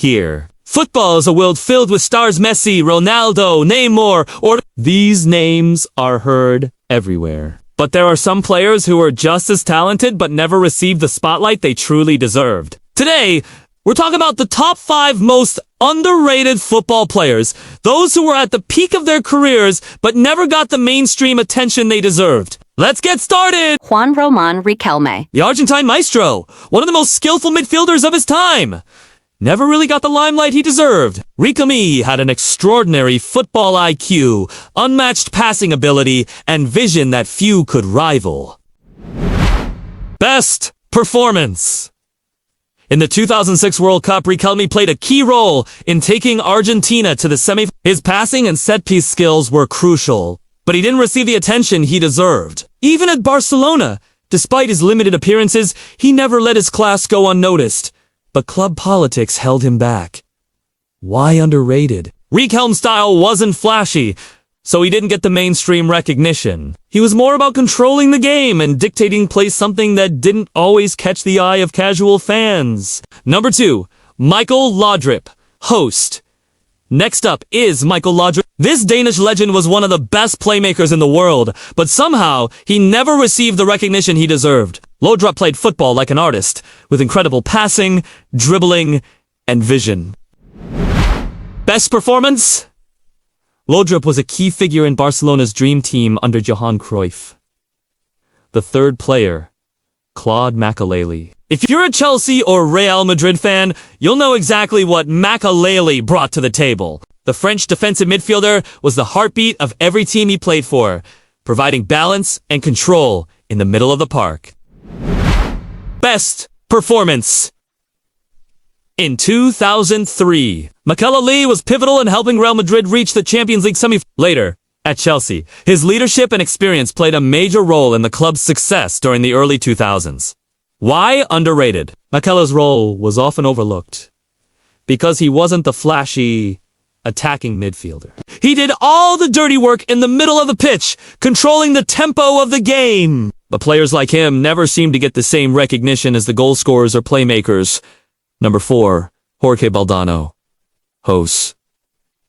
here. Football is a world filled with stars Messi, Ronaldo, Neymar, or these names are heard everywhere. But there are some players who are just as talented but never received the spotlight they truly deserved. Today, we're talking about the top 5 most underrated football players, those who were at the peak of their careers but never got the mainstream attention they deserved. Let's get started! Juan Román Riquelme. The Argentine maestro, one of the most skillful midfielders of his time. Never really got the limelight he deserved. Riquelme had an extraordinary football IQ, unmatched passing ability, and vision that few could rival. Best performance. In the 2006 World Cup, Riquelme played a key role in taking Argentina to the semi-finals. His passing and set-piece skills were crucial, but he didn't receive the attention he deserved. Even at Barcelona, despite his limited appearances, he never let his class go unnoticed. But club politics held him back. Why underrated? Riquelme's style wasn't flashy, so he didn't get the mainstream recognition. He was more about controlling the game and dictating play, something that didn't always catch the eye of casual fans. Number 2, Michael Laudrup, host. Next up is Michael Laudrup. This Danish legend was one of the best playmakers in the world, but somehow he never received the recognition he deserved. Laudrup played football like an artist, with incredible passing, dribbling, and vision. Best performance? Laudrup was a key figure in Barcelona's dream team under Johan Cruyff. The third player, Claude Makélélé. If you're a Chelsea or Real Madrid fan, you'll know exactly what Makélélé brought to the table. The French defensive midfielder was the heartbeat of every team he played for, providing balance and control in the middle of the park. Best performance. In 2003, Makélélé was pivotal in helping Real Madrid reach the Champions League semi-finals. Later, at Chelsea, his leadership and experience played a major role in the club's success during the early 2000s. Why underrated? Makélélé's role was often overlooked because he wasn't the flashy, attacking midfielder. He did all the dirty work in the middle of the pitch, controlling the tempo of the game. But players like him never seemed to get the same recognition as the goal scorers or playmakers. Number 4, Jorge Valdano, host.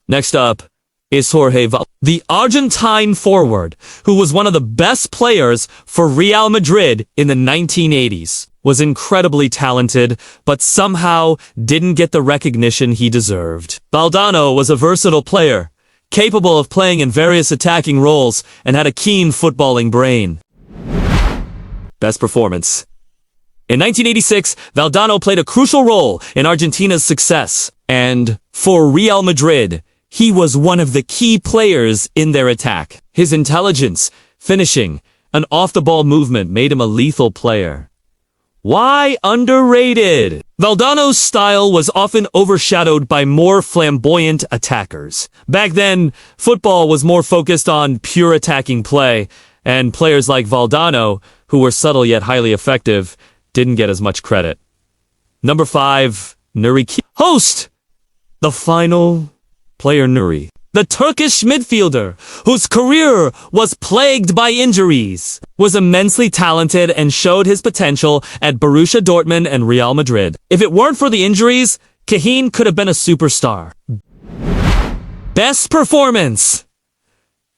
Next up is Jorge Valdano, the Argentine forward, who was one of the best players for Real Madrid in the 1980s, was incredibly talented, but somehow didn't get the recognition he deserved. Valdano was a versatile player, capable of playing in various attacking roles, and had a keen footballing brain. Best performance. In 1986, Valdano played a crucial role in Argentina's success, and for Real Madrid, he was one of the key players in their attack. His intelligence, finishing, and off-the-ball movement made him a lethal player. Why underrated? Valdano's style was often overshadowed by more flamboyant attackers. Back then, football was more focused on pure attacking play, and players like Valdano, who were subtle yet highly effective, didn't get as much credit. Number 5, Nuri Çetin, host. The final player, Nuri, the Turkish midfielder, whose career was plagued by injuries, was immensely talented and showed his potential at Borussia Dortmund and Real Madrid. If it weren't for the injuries, Çetin could have been a superstar. Best performance.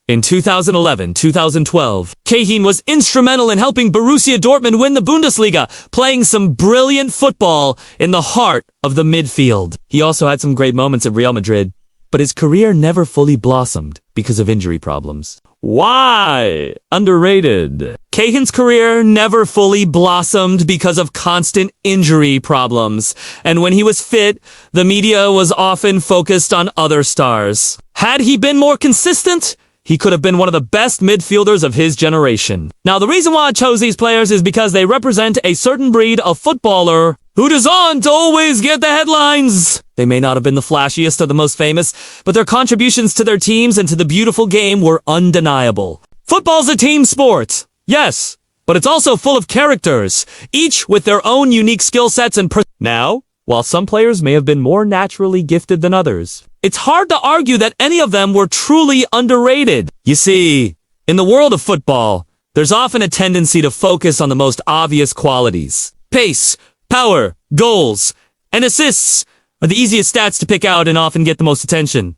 In 2011-2012, Çetin was instrumental in helping Borussia Dortmund win the Bundesliga, playing some brilliant football in the heart of the midfield. He also had some great moments at Real Madrid, but his career never fully blossomed because of injury problems. Why underrated? Çetin's career never fully blossomed because of constant injury problems, and when he was fit, the media was often focused on other stars. Had he been more consistent, he could have been one of the best midfielders of his generation. Now, the reason why I chose these players is because they represent a certain breed of footballer who does on to always get the headlines. They may not have been the flashiest or the most famous, but their contributions to their teams and to the beautiful game were undeniable. Football's a team sport, yes, but it's also full of characters, each with their own unique skill sets and Now, while some players may have been more naturally gifted than others, it's hard to argue that any of them were truly underrated. You see, in the world of football, there's often a tendency to focus on the most obvious qualities. Pace, power, goals, and assists are the easiest stats to pick out and often get the most attention.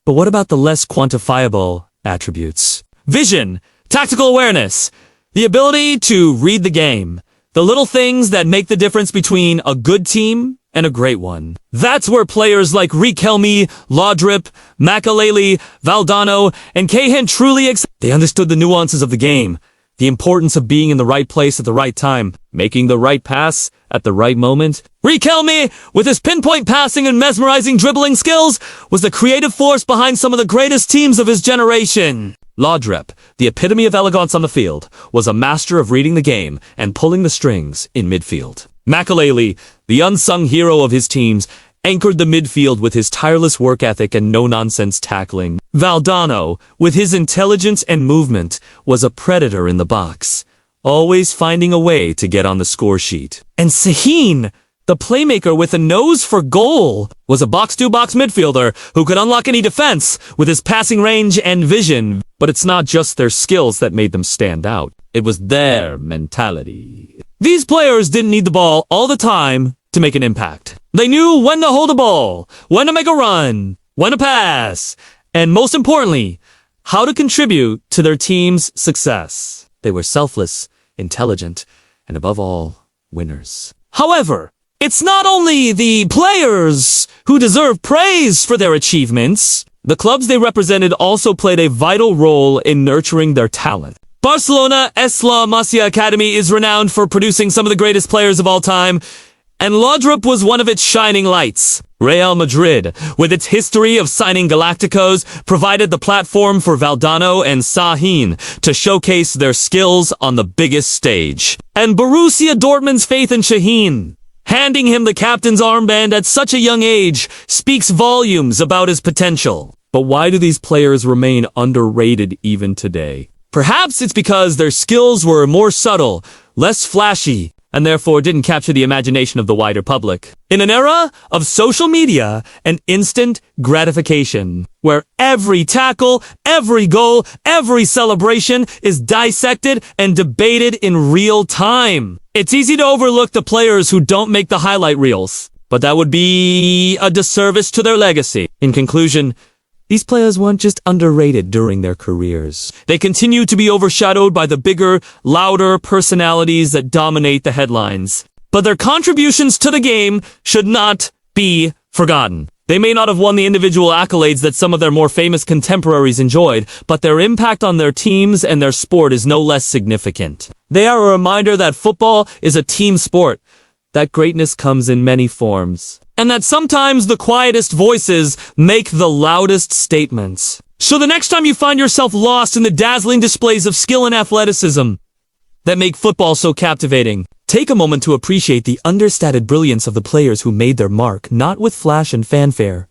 But what about the less quantifiable attributes? Vision, tactical awareness, the ability to read the game, the little things that make the difference between a good team and a great one. That's where players like Riquelme, Laudrup, Makaleli, Valdano, and Cahill truly They understood the nuances of the game, the importance of being in the right place at the right time, making the right pass at the right moment. Riquelme, with his pinpoint passing and mesmerizing dribbling skills, was the creative force behind some of the greatest teams of his generation. Laudrup, the epitome of elegance on the field, was a master of reading the game and pulling the strings in midfield. Makaleli, the unsung hero of his teams, anchored the midfield with his tireless work ethic and no-nonsense tackling. Valdano, with his intelligence and movement, was a predator in the box, always finding a way to get on the score sheet. And Sahin, the playmaker with a nose for goal, was a box-to-box midfielder who could unlock any defense with his passing range and vision. But it's not just their skills that made them stand out. It was their mentality. These players didn't need the ball all the time to make an impact. They knew when to hold a ball, when to make a run, when to pass, and most importantly, how to contribute to their team's success. They were selfless, intelligent, and above all, winners. However, it's not only the players who deserve praise for their achievements. The clubs they represented also played a vital role in nurturing their talent. Barcelona S. La Masia Academy is renowned for producing some of the greatest players of all time, and Laudrup was one of its shining lights. Real Madrid, with its history of signing Galacticos, provided the platform for Valdano and Sahin to showcase their skills on the biggest stage. And Borussia Dortmund's faith in Shaheen, handing him the captain's armband at such a young age, speaks volumes about his potential. But why do these players remain underrated even today? Perhaps it's because their skills were more subtle, less flashy, and therefore didn't capture the imagination of the wider public. In an era of social media and instant gratification, where every tackle, every goal, every celebration is dissected and debated in real time, it's easy to overlook the players who don't make the highlight reels. But that would be a disservice to their legacy. In conclusion, these players weren't just underrated during their careers. They continue to be overshadowed by the bigger, louder personalities that dominate the headlines. But their contributions to the game should not be forgotten. They may not have won the individual accolades that some of their more famous contemporaries enjoyed, but their impact on their teams and their sport is no less significant. They are a reminder that football is a team sport, that greatness comes in many forms, and that sometimes the quietest voices make the loudest statements. So the next time you find yourself lost in the dazzling displays of skill and athleticism that make football so captivating, take a moment to appreciate the understated brilliance of the players who made their mark, not with flash and fanfare,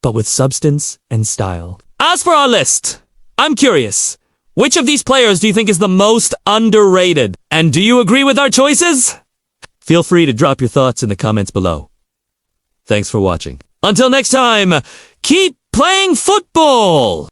but with substance and style. As for our list, I'm curious, which of these players do you think is the most underrated? And do you agree with our choices? Feel free to drop your thoughts in the comments below. Thanks for watching. Until next time, keep playing football!